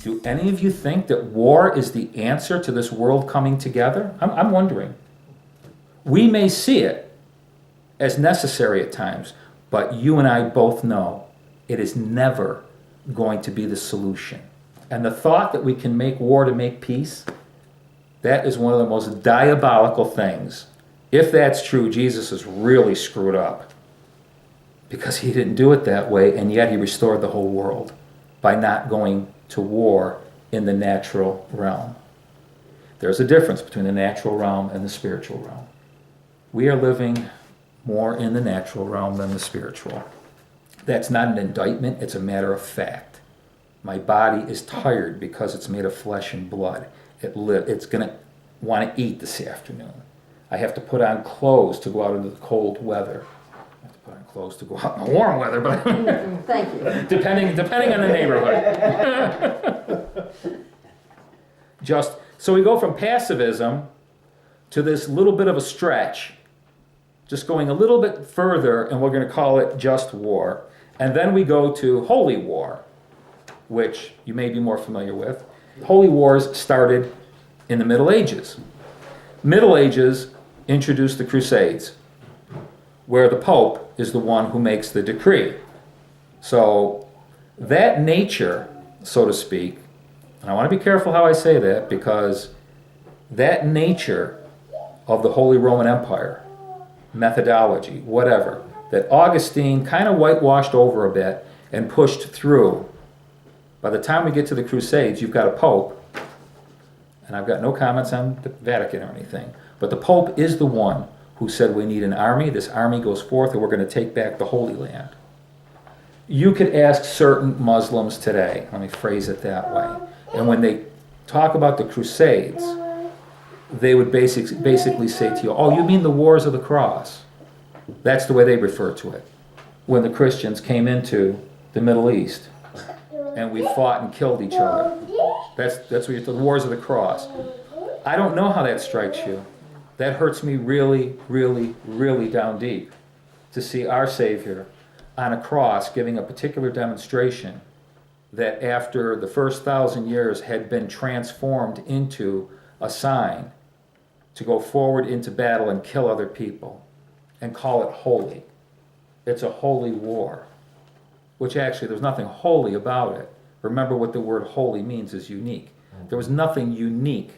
Do any of you think that war is the answer to this world coming together? I'm wondering. We may see it as necessary at times, but you and I both know it is never going to be the solution. And the thought that we can make war to make peace, that is one of the most diabolical things. If that's true, Jesus is really screwed up, because he didn't do it that way, and yet he restored the whole world by not going to war in the natural realm. There's a difference between the natural realm and the spiritual realm. We are living more in the natural realm than the spiritual. That's not an indictment, it's a matter of fact. My body is tired because it's made of flesh and blood. It's going to want to eat this afternoon. I have to put on clothes to go out into the cold weather. I have to put on clothes to go out in the warm weather, but Thank you. depending on the neighborhood. So we go from pacifism to this little bit of a stretch, just going a little bit further, and we're going to call it just war. And then we go to holy war, which you may be more familiar with. Holy wars started in the Middle Ages. Middle Ages introduced the Crusades, where the Pope is the one who makes the decree. So that nature, so to speak, and I want to be careful how I say that, because that nature of the Holy Roman Empire, methodology, whatever, that Augustine kind of whitewashed over a bit and pushed through. By the time we get to the Crusades, you've got a Pope, and I've got no comments on the Vatican or anything, but the Pope is the one who said we need an army. This army goes forth and we're going to take back the Holy Land. You could ask certain Muslims today, let me phrase it that way, and when they talk about the Crusades, they would basically say to you, oh, you mean the Wars of the Cross? That's the way they refer to it. When the Christians came into the Middle East and we fought and killed each other. That's what you're the Wars of the Cross. I don't know how that strikes you. That hurts me really, really, really down deep to see our Savior on a cross giving a particular demonstration that after the first 1,000 years had been transformed into a sign to go forward into battle and kill other people and call it holy. It's a holy war, which actually there's nothing holy about it. Remember what the word holy means is unique. There was nothing unique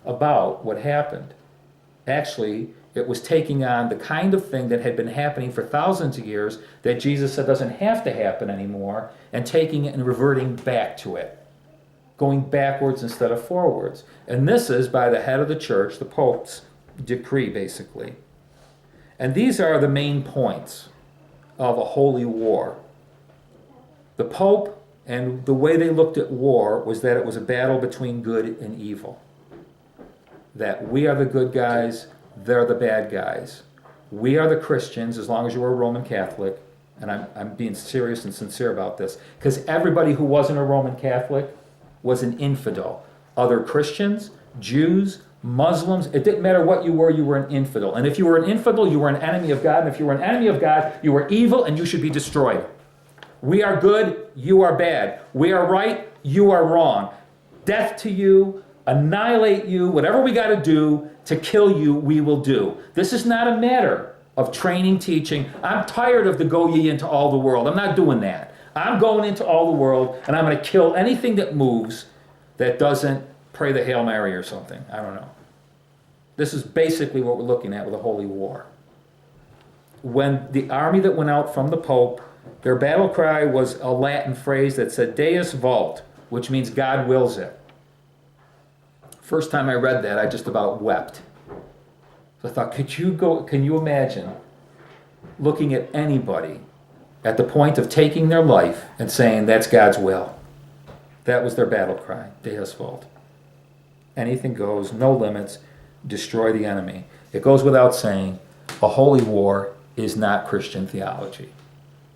about what happened. Actually, it was taking on the kind of thing that had been happening for thousands of years that Jesus said doesn't have to happen anymore, and taking it and reverting back to it, going backwards instead of forwards. And this is by the head of the church, the Pope's decree, basically. And these are the main points of a holy war. The Pope and the way they looked at war was that it was a battle between good and evil. That we are the good guys, they're the bad guys. We are the Christians, as long as you're a Roman Catholic, and I'm being serious and sincere about this, because everybody who wasn't a Roman Catholic was an infidel. Other Christians, Jews, Muslims, it didn't matter what you were an infidel. And if you were an infidel, you were an enemy of God, and if you were an enemy of God, you were evil and you should be destroyed. We are good, you are bad. We are right, you are wrong. Death to you, annihilate you, whatever we got to do to kill you, we will do. This is not a matter of training, teaching. I'm tired of the go ye into all the world. I'm not doing that. I'm going into all the world, and I'm going to kill anything that moves that doesn't pray the Hail Mary or something. I don't know. This is basically what we're looking at with a holy war. When the army that went out from the Pope, their battle cry was a Latin phrase that said Deus vult, which means God wills it. First time I read that, I just about wept. So I thought, can you imagine looking at anybody at the point of taking their life and saying, that's God's will? That was their battle cry, Deus vult. Anything goes, no limits, destroy the enemy. It goes without saying, a holy war is not Christian theology.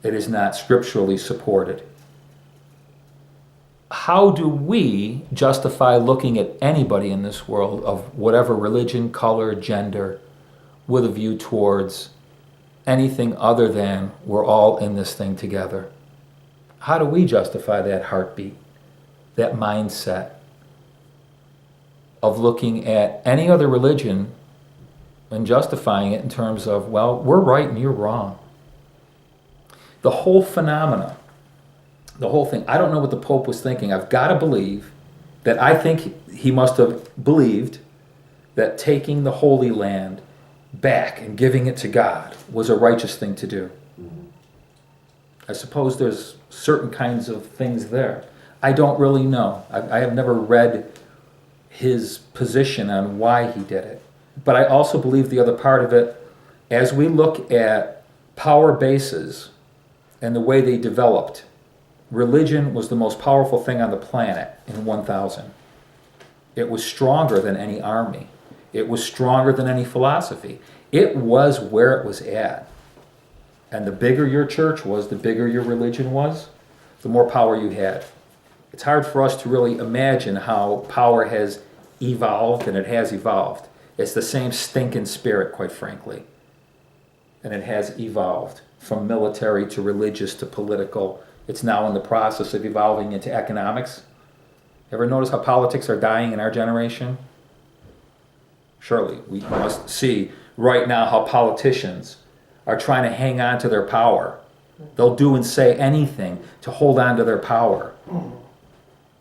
It is not scripturally supported. How do we justify looking at anybody in this world of whatever religion, color, gender, with a view towards anything other than we're all in this thing together? How do we justify that heartbeat? that mindset of looking at any other religion and justifying it in terms of, well, we're right and you're wrong. The whole phenomena, the whole thing, I don't know what the Pope was thinking. I've got to believe that I think he must have believed that taking the Holy Land back and giving it to God was a righteous thing to do. I suppose there's certain kinds of things there. I don't really know. I have never read his position on why he did it. But I also believe the other part of it, as we look at power bases and the way they developed, religion was the most powerful thing on the planet in 1000. It was stronger than any army. It was stronger than any philosophy. It was where it was at. And the bigger your church was, the bigger your religion was, the more power you had. It's hard for us to really imagine how power has evolved, and it has evolved. It's the same stinking spirit, quite frankly. And it has evolved from military to religious to political. It's now in the process of evolving into economics. Ever notice how politics are dying in our generation? Surely we must see right now how politicians are trying to hang on to their power. They'll do and say anything to hold on to their power.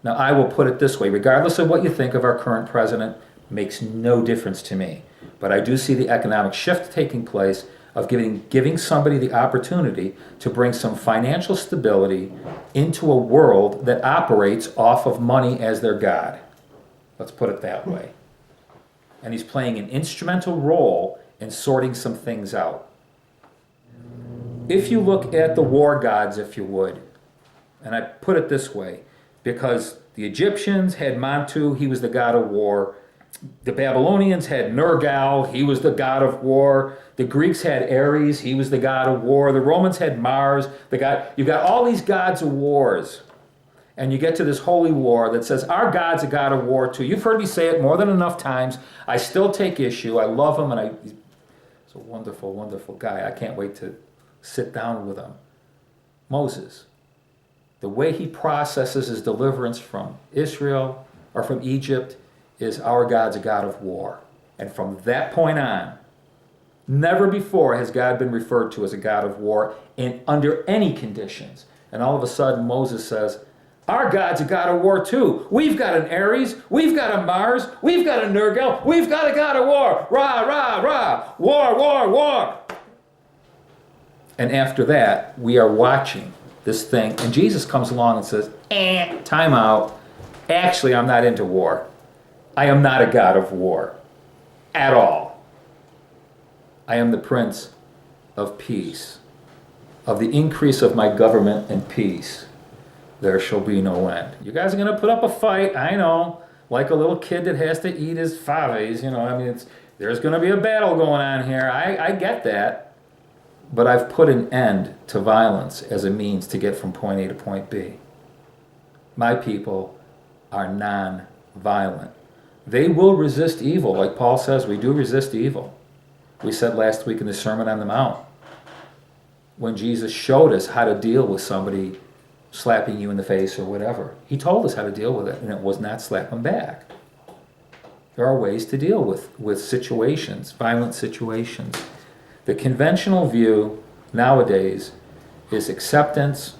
Now, I will put it this way, regardless of what you think of our current president, makes no difference to me. But I do see the economic shift taking place of giving somebody the opportunity to bring some financial stability into a world that operates off of money as their God. Let's put it that way. And he's playing an instrumental role in sorting some things out. If you look at the war gods, if you would, and I put it this way, because the Egyptians had Mantu, he was the god of war. The Babylonians had Nergal, he was the god of war. The Greeks had Ares, he was the god of war. The Romans had Mars, the god. You've got all these gods of wars. And you get to this holy war that says, our God's a God of war too. You've heard me say it more than enough times. I still take issue. I love him, and he's a wonderful, wonderful guy. I can't wait to sit down with him. Moses, the way he processes his deliverance from Israel or from Egypt is our God's a God of war. And from that point on, never before has God been referred to as a God of war under any conditions. And all of a sudden Moses says, our God's a God of war too. We've got an Ares, we've got a Mars, we've got a Nergal, we've got a God of war. Rah, rah, rah. War, war, war. And after that, we are watching this thing, and Jesus comes along and says, time out. Actually, I'm not into war. I am not a God of war at all. I am the Prince of Peace. Of the increase of my government and peace, there shall be no end. You guys are going to put up a fight, I know, like a little kid that has to eat his faves, there's going to be a battle going on here. I get that. But I've put an end to violence as a means to get from point A to point B. My people are non-violent. They will resist evil, like Paul says, we do resist evil. We said last week in the Sermon on the Mount, when Jesus showed us how to deal with somebody slapping you in the face or whatever. He told us how to deal with it, and it was not slap them back. There are ways to deal with situations, violent situations. The conventional view nowadays is acceptance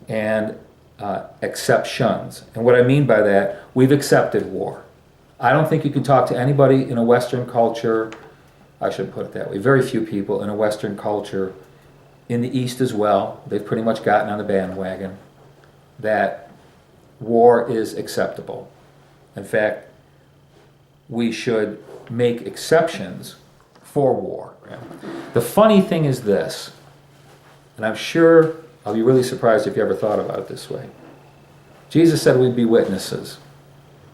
and exceptions. And what I mean by that, we've accepted war. I don't think you can talk to anybody in a Western culture, I shouldn't put it that way, very few people in a Western culture, in the East as well, they've pretty much gotten on the bandwagon, that war is acceptable. In fact, we should make exceptions for war. The funny thing is this, and I'm sure I'll be really surprised if you ever thought about it this way. Jesus said we'd be witnesses.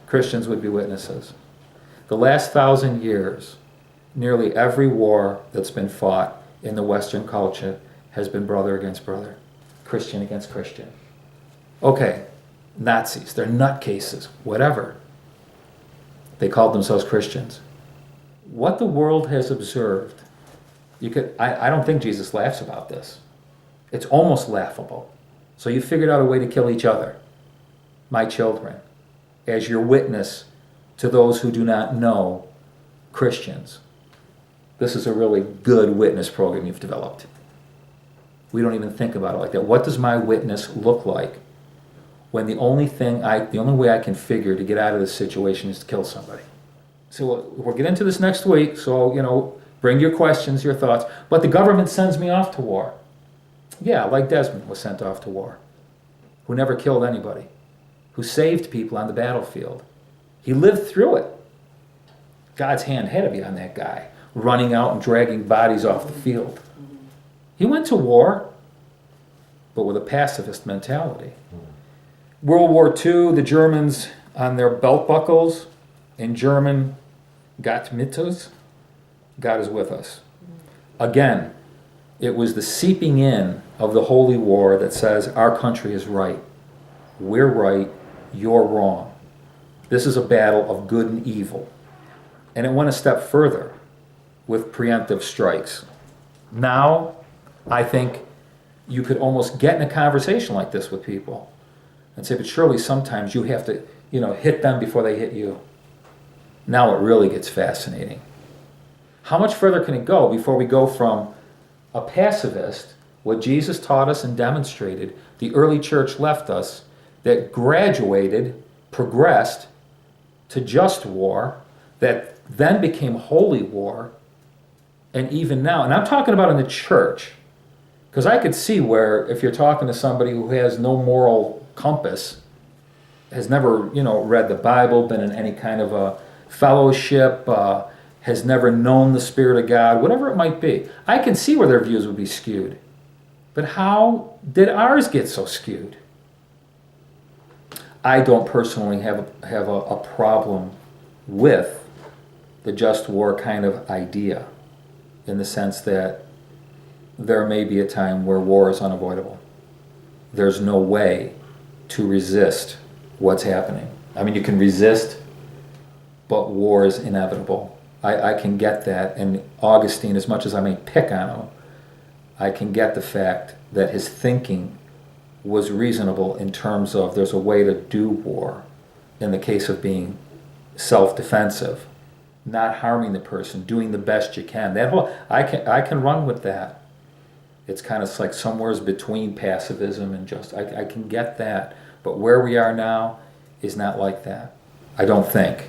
Christians would be witnesses. The last 1,000 years, nearly every war that's been fought in the Western culture has been brother against brother, Christian against Christian. Okay, Nazis, they're nutcases, whatever. They called themselves Christians. What the world has observed, I don't think Jesus laughs about this. It's almost laughable. So you figured out a way to kill each other. my children, as your witness to those who do not know Christians. This is a really good witness program you've developed. We don't even think about it like that. What does my witness look like when the only way I can figure to get out of this situation is to kill somebody? So we'll get into this next week, so, bring your questions, your thoughts. But the government sends me off to war. Yeah, like Desmond was sent off to war, who never killed anybody, who saved people on the battlefield. He lived through it. God's hand had to be on that guy, running out and dragging bodies off the field. He went to war, but with a pacifist mentality. World War II, the Germans on their belt buckles, in German, Gott mit uns, God is with us. Again, it was the seeping in of the holy war that says our country is right. We're right, you're wrong. This is a battle of good and evil. And it went a step further with preemptive strikes. Now, I think you could almost get in a conversation like this with people and say, but surely sometimes you have to, hit them before they hit you. Now it really gets fascinating. How much further can it go before we go from a pacifist, what Jesus taught us and demonstrated, the early church left us, that graduated, progressed to just war, that then became holy war, and even now, and I'm talking about in the church, because I could see where if you're talking to somebody who has no moral compass, has never, read the Bible, been in any kind of a fellowship, has never known the Spirit of God, whatever it might be, I can see where their views would be skewed. But how did ours get so skewed? I don't personally have a problem with the just war kind of idea, in the sense that there may be a time where war is unavoidable. There's no way to resist what's happening. I mean, you can resist, but war is inevitable. I can get that, and Augustine, as much as I may pick on him, I can get the fact that his thinking was reasonable in terms of there's a way to do war in the case of being self-defensive, not harming the person, doing the best you can. That whole I can run with that. It's kind of like somewhere between pacifism and just, I can get that. But where we are now is not like that, I don't think.